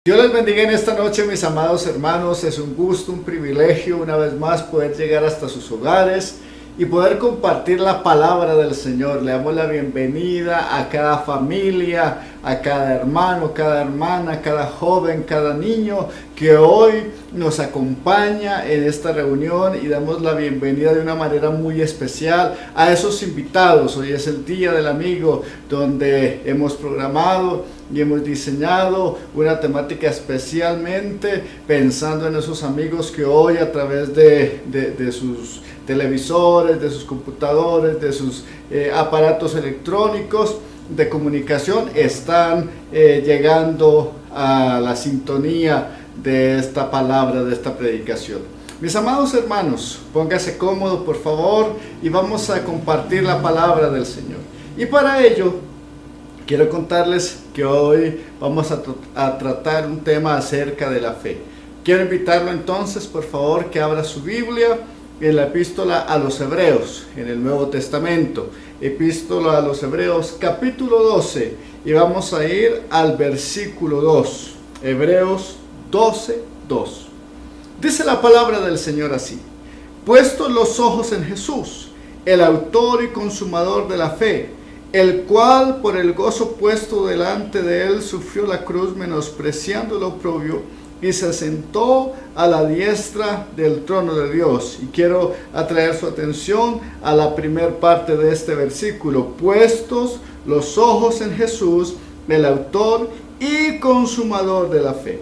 Dios les bendiga en esta noche, mis amados hermanos. Es un gusto, un privilegio una vez más poder llegar hasta sus hogares y poder compartir la palabra del Señor. Le damos la bienvenida a cada familia, a cada hermano, cada hermana, cada joven, cada niño que hoy nos acompaña en esta reunión, y damos la bienvenida de una manera muy especial a esos invitados. Hoy es el Día del Amigo, donde hemos programado y hemos diseñado una temática especialmente pensando en esos amigos que hoy a través de sus televisores, de sus computadores, de sus aparatos electrónicos de comunicación están llegando a la sintonía de esta palabra, de esta predicación. Mis amados hermanos, póngase cómodo por favor y vamos a compartir la palabra del Señor. Y para ello quiero contarles que hoy vamos a tratar un tema acerca de la fe. Quiero invitarlo entonces, por favor, que abra su Biblia en la epístola a los Hebreos, en el Nuevo Testamento. Epístola a los Hebreos, capítulo 12, y vamos a ir al versículo 2. Hebreos 12, 2. Dice la palabra del Señor así: puestos los ojos en Jesús, el autor y consumador de la fe, el cual por el gozo puesto delante de él sufrió la cruz, menospreciando el oprobio, y se sentó a la diestra del trono de Dios. Y quiero atraer su atención a la primera parte de este versículo: puestos los ojos en Jesús, el autor y consumador de la fe.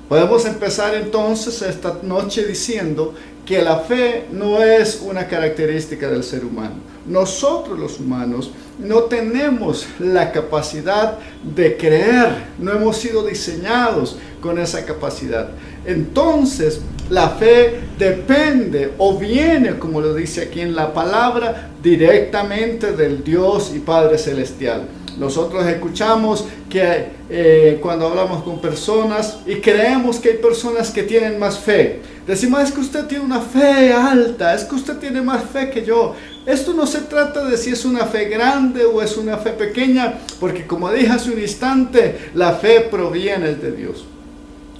Podemos empezar entonces esta noche diciendo que la fe no es una característica del ser humano. Nosotros los humanos no tenemos la capacidad de creer, no hemos sido diseñados con esa capacidad. Entonces la fe depende o viene, como lo dice aquí en la palabra, directamente del Dios y Padre Celestial. Nosotros escuchamos que cuando hablamos con personas y creemos que hay personas que tienen más fe, decimos: es que usted tiene una fe alta, es que usted tiene más fe que yo. Esto no se trata de si es una fe grande o es una fe pequeña, porque como dije hace un instante, la fe proviene de Dios.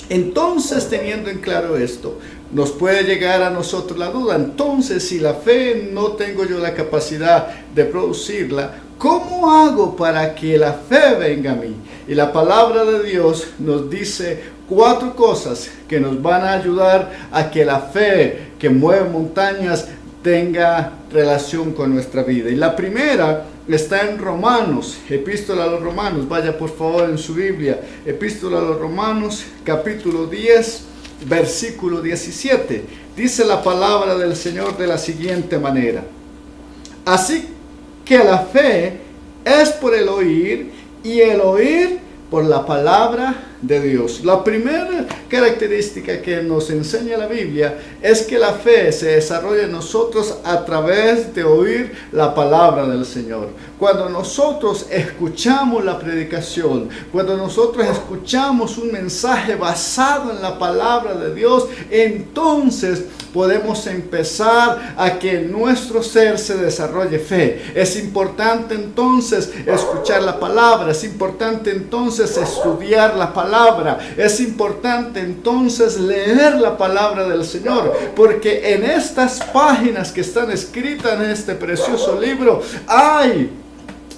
Entonces, teniendo en claro esto, nos puede llegar a nosotros la duda: entonces, si la fe no tengo yo la capacidad de producirla, ¿cómo hago para que la fe venga a mí? Y la palabra de Dios nos dice 4 cosas que nos van a ayudar a que la fe que mueve montañas tenga relación con nuestra vida. Y la primera está en Romanos, epístola a los Romanos. Vaya por favor en su Biblia, epístola a los Romanos, capítulo 10, versículo 17. Dice la palabra del Señor de la siguiente manera: así que la fe es por el oír, y el oír por la palabra de Dios. La primera característica que nos enseña la Biblia es que la fe se desarrolla en nosotros a través de oír la palabra del Señor. Cuando nosotros escuchamos la predicación, cuando nosotros escuchamos un mensaje basado en la palabra de Dios, entonces podemos empezar a que en nuestro ser se desarrolle fe. Es importante entonces escuchar la palabra, es importante entonces estudiar la palabra, es importante entonces leer la palabra del Señor, porque en estas páginas que están escritas en este precioso libro hay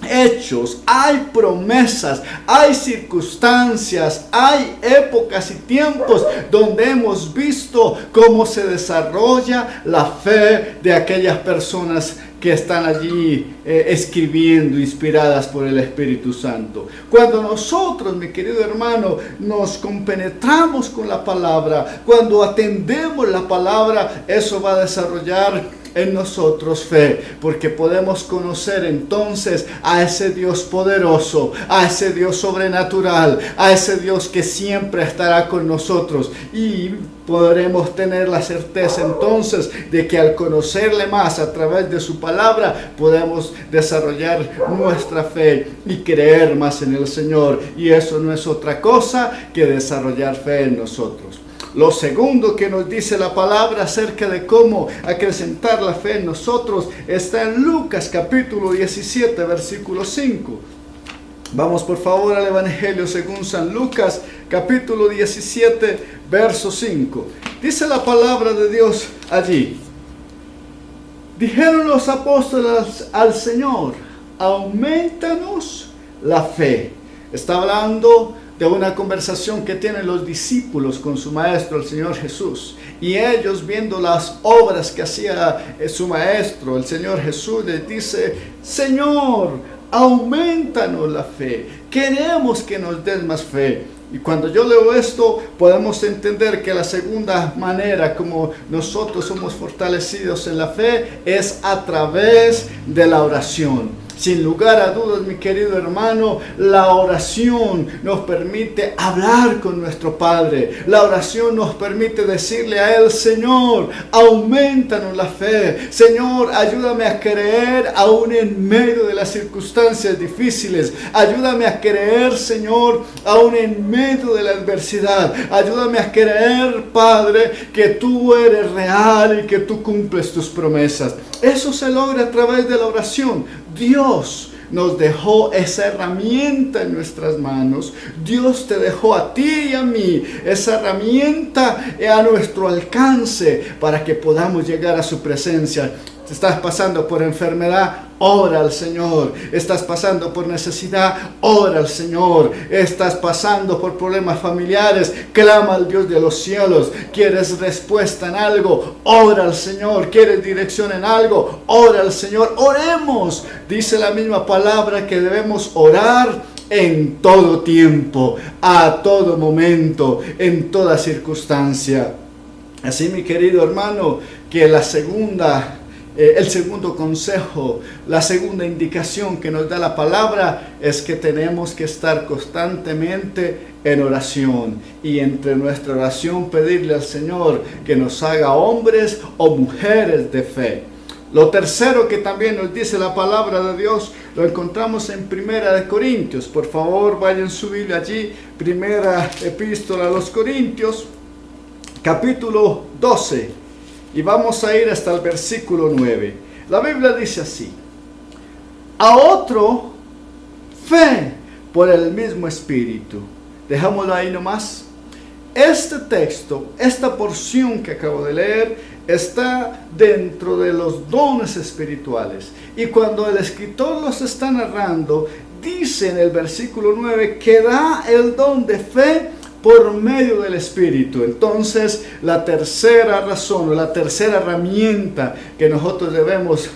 hechos, hay promesas, hay circunstancias, hay épocas y tiempos donde hemos visto cómo se desarrolla la fe de aquellas personas que están allí escribiendo, inspiradas por el Espíritu Santo. Cuando nosotros, mi querido hermano, nos compenetramos con la palabra, cuando atendemos la palabra, eso va a desarrollar en nosotros fe, porque podemos conocer entonces a ese Dios poderoso, a ese Dios sobrenatural, a ese Dios que siempre estará con nosotros, y podremos tener la certeza entonces de que al conocerle más a través de su palabra podemos desarrollar nuestra fe y creer más en el Señor, y eso no es otra cosa que desarrollar fe en nosotros. Lo segundo que nos dice la palabra acerca de cómo acrecentar la fe en nosotros está en Lucas capítulo 17, versículo 5. Vamos por favor al Evangelio según San Lucas capítulo 17, verso 5. Dice la palabra de Dios allí. Dijeron los apóstoles al Señor, aumentanos la fe. Está hablando de una conversación que tienen los discípulos con su maestro, el Señor Jesús. Y ellos, viendo las obras que hacía su maestro, el Señor Jesús, les dice, Señor, aumentanos la fe. Queremos que nos des más fe. Y cuando yo leo esto, podemos entender que la segunda manera como nosotros somos fortalecidos en la fe es a través de la oración. Sin lugar a dudas, mi querido hermano, la oración nos permite hablar con nuestro Padre. La oración nos permite decirle a Él, Señor, aumentanos la fe. Señor, ayúdame a creer aún en medio de las circunstancias difíciles. Ayúdame a creer, Señor, aún en medio de la adversidad. Ayúdame a creer, Padre, que tú eres real y que tú cumples tus promesas. Eso se logra a través de la oración. Dios nos dejó esa herramienta en nuestras manos. Dios te dejó a ti y a mí esa herramienta a nuestro alcance para que podamos llegar a su presencia. Estás pasando por enfermedad, ora al Señor. Estás pasando por necesidad, ora al Señor. Estás pasando por problemas familiares, clama al Dios de los cielos. ¿Quieres respuesta en algo? Ora al Señor. ¿Quieres dirección en algo? Ora al Señor. Oremos. Dice la misma palabra que debemos orar en todo tiempo, a todo momento, en toda circunstancia. Así, mi querido hermano, que el segundo consejo, la segunda indicación que nos da la palabra es que tenemos que estar constantemente en oración y entre nuestra oración pedirle al Señor que nos haga hombres o mujeres de fe. Lo tercero que también nos dice la palabra de Dios lo encontramos en Primera de Corintios. Por favor, vayan a su Biblia allí, Primera Epístola a los Corintios, capítulo 12. Y vamos a ir hasta el versículo 9. La Biblia dice así. A otro, fe por el mismo Espíritu. Dejámoslo ahí nomás. Este texto, esta porción que acabo de leer, está dentro de los dones espirituales. Y cuando el escritor los está narrando, dice en el versículo 9 que da el don de fe por medio del Espíritu. Entonces, la tercera razón o la tercera herramienta que nosotros debemos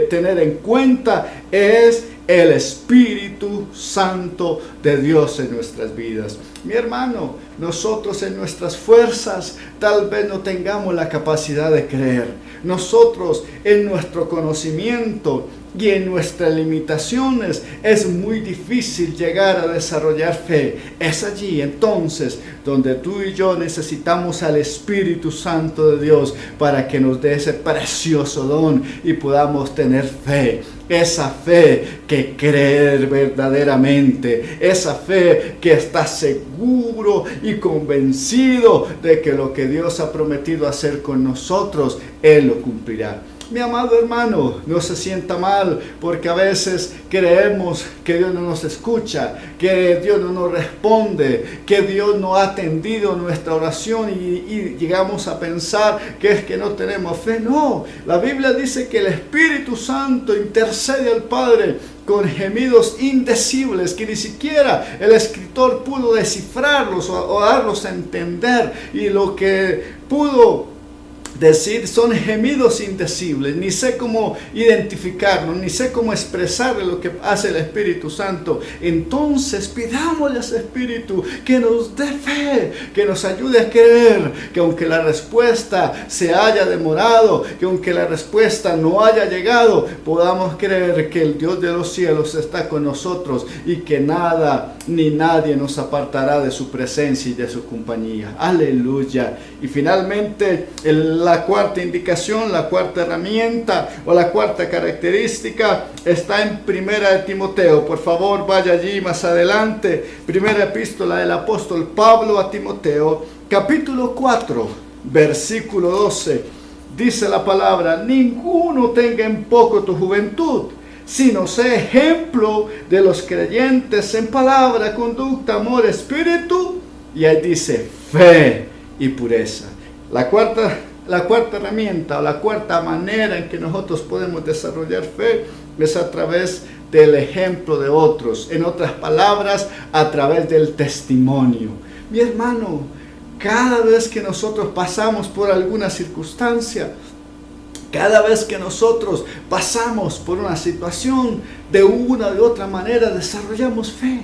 tener en cuenta es el Espíritu Santo de Dios en nuestras vidas. Mi hermano, nosotros en nuestras fuerzas tal vez no tengamos la capacidad de creer. Nosotros en nuestro conocimiento y en nuestras limitaciones es muy difícil llegar a desarrollar fe. Es allí entonces donde tú y yo necesitamos al Espíritu Santo de Dios para que nos dé ese precioso don y podamos tener fe. Esa fe que creer verdaderamente, esa fe que está seguro y convencido de que lo que Dios ha prometido hacer con nosotros, Él lo cumplirá. Mi amado hermano, no se sienta mal porque a veces creemos que Dios no nos escucha, que Dios no nos responde, que Dios no ha atendido nuestra oración y llegamos a pensar que es que no tenemos fe. No, la Biblia dice que el Espíritu Santo intercede al Padre con gemidos indecibles que ni siquiera el escritor pudo descifrarlos o darlos a entender, y lo que pudo decir son gemidos indecibles. Ni sé cómo identificarlo, ni sé cómo expresar lo que hace el Espíritu Santo. Entonces pidámosle a ese Espíritu que nos dé fe, que nos ayude a creer, que aunque la respuesta se haya demorado, que aunque la respuesta no haya llegado, podamos creer que el Dios de los cielos está con nosotros y que nada ni nadie nos apartará de su presencia y de su compañía. Aleluya. Y finalmente la cuarta indicación, la cuarta herramienta o la cuarta característica está en Primera de Timoteo. Por favor, vaya allí más adelante. Primera epístola del apóstol Pablo a Timoteo, capítulo 4, versículo 12. Dice la palabra: ninguno tenga en poco tu juventud, sino sé ejemplo de los creyentes en palabra, conducta, amor, espíritu Y ahí dice fe y pureza. La cuarta herramienta o la cuarta manera en que nosotros podemos desarrollar fe es a través del ejemplo de otros. En otras palabras, a través del testimonio. Mi hermano, cada vez que nosotros pasamos por alguna circunstancia, cada vez que nosotros pasamos por una situación, de una u otra manera desarrollamos fe.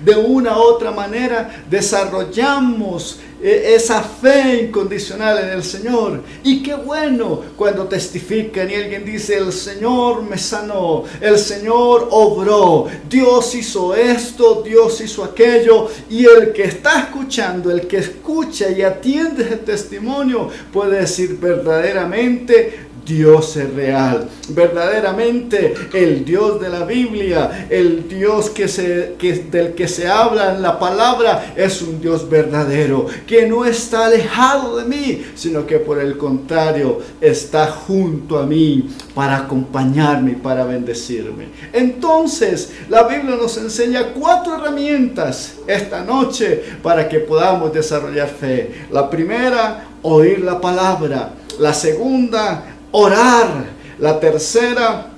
De una u otra manera desarrollamos esa fe incondicional en el Señor. Y qué bueno cuando testifican y alguien dice: el Señor me sanó, el Señor obró, Dios hizo esto, Dios hizo aquello. Y el que está escuchando, el que escucha y atiende ese testimonio, puede decir: verdaderamente Dios es real, verdaderamente el Dios de la Biblia, el Dios del que se habla en la palabra, es un Dios verdadero, que no está alejado de mí, sino que por el contrario está junto a mí para acompañarme y para bendecirme. Entonces, la Biblia nos enseña 4 herramientas esta noche para que podamos desarrollar fe. La primera, oír la palabra. La segunda, orar. La tercera,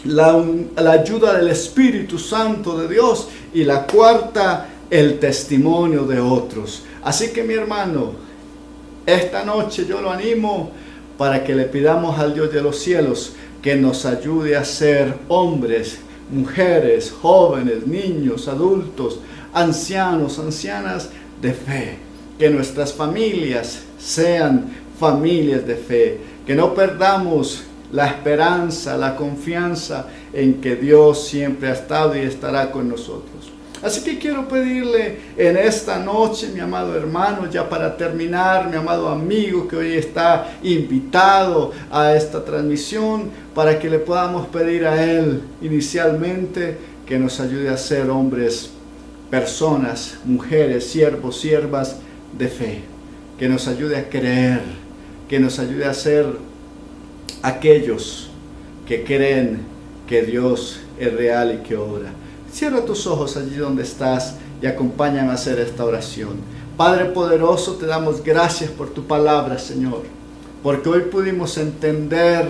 la ayuda del Espíritu Santo de Dios. Y la cuarta, el testimonio de otros. Así que, mi hermano, esta noche yo lo animo para que le pidamos al Dios de los cielos que nos ayude a ser hombres, mujeres, jóvenes, niños, adultos, ancianos, ancianas de fe. Que nuestras familias sean familias de fe, que no perdamos la esperanza, la confianza en que Dios siempre ha estado y estará con nosotros. Así que quiero pedirle en esta noche, mi amado hermano, ya para terminar, mi amado amigo que hoy está invitado a esta transmisión, para que le podamos pedir a él inicialmente que nos ayude a ser hombres, personas, mujeres, siervos, siervas de fe, que nos ayude a creer, que nos ayude a ser aquellos que creen que Dios es real y que obra. Cierra tus ojos allí donde estás y acompáñame a hacer esta oración. Padre poderoso, te damos gracias por tu palabra, Señor, porque hoy pudimos entender,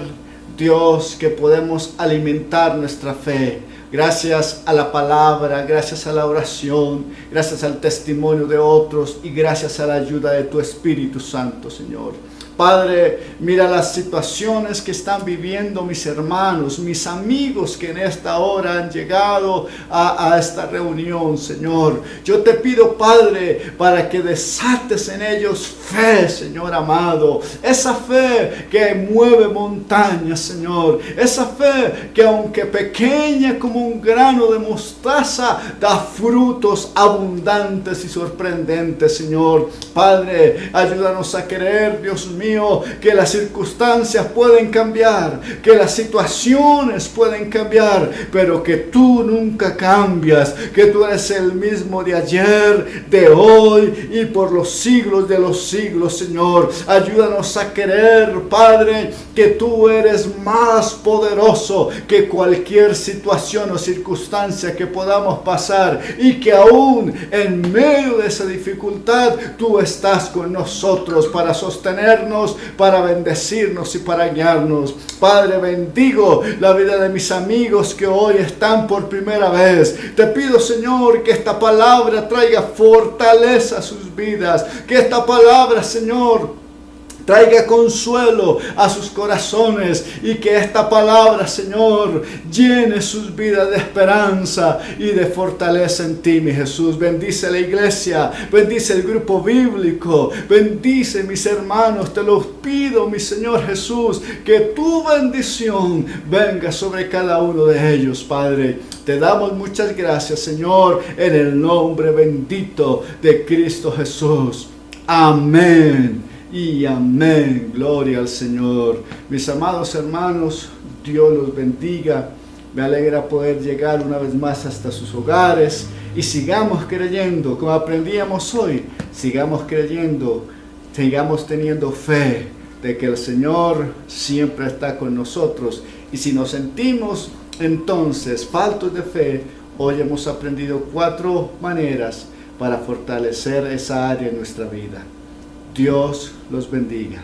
Dios, que podemos alimentar nuestra fe. Gracias a la palabra, gracias a la oración, gracias al testimonio de otros y gracias a la ayuda de tu Espíritu Santo, Señor. Padre, mira las situaciones que están viviendo mis hermanos, mis amigos que en esta hora han llegado a esta reunión, Señor. Yo te pido, Padre, para que desates en ellos fe, Señor amado. Esa fe que mueve montañas, Señor. Esa fe que, aunque pequeña como un grano de mostaza, da frutos abundantes y sorprendentes, Señor. Padre, ayúdanos a creer, Dios mío, que las circunstancias pueden cambiar, que las situaciones pueden cambiar, pero que tú nunca cambias, que tú eres el mismo de ayer, de hoy y por los siglos de los siglos, Señor. Ayúdanos a creer, Padre, que tú eres más poderoso que cualquier situación o circunstancia que podamos pasar, y que aún en medio de esa dificultad tú estás con nosotros para sostenernos, para bendecirnos y para guiarnos. Padre, bendigo la vida de mis amigos que hoy están por primera vez. Te pido, Señor, que esta palabra traiga fortaleza a sus vidas, que esta palabra, Señor, traiga consuelo a sus corazones, y que esta palabra, Señor, llene sus vidas de esperanza y de fortaleza en ti, mi Jesús. Bendice la iglesia, bendice el grupo bíblico, bendice mis hermanos. Te lo pido, mi Señor Jesús, que tu bendición venga sobre cada uno de ellos, Padre. Te damos muchas gracias, Señor, en el nombre bendito de Cristo Jesús. Amén y amén. Gloria al Señor. Mis amados hermanos, Dios los bendiga. Me alegra poder llegar una vez más hasta sus hogares, y sigamos creyendo, como aprendíamos hoy, sigamos creyendo, sigamos teniendo fe de que el Señor siempre está con nosotros. Y si nos sentimos entonces faltos de fe, hoy hemos aprendido 4 maneras para fortalecer esa área en nuestra vida. Dios los bendiga.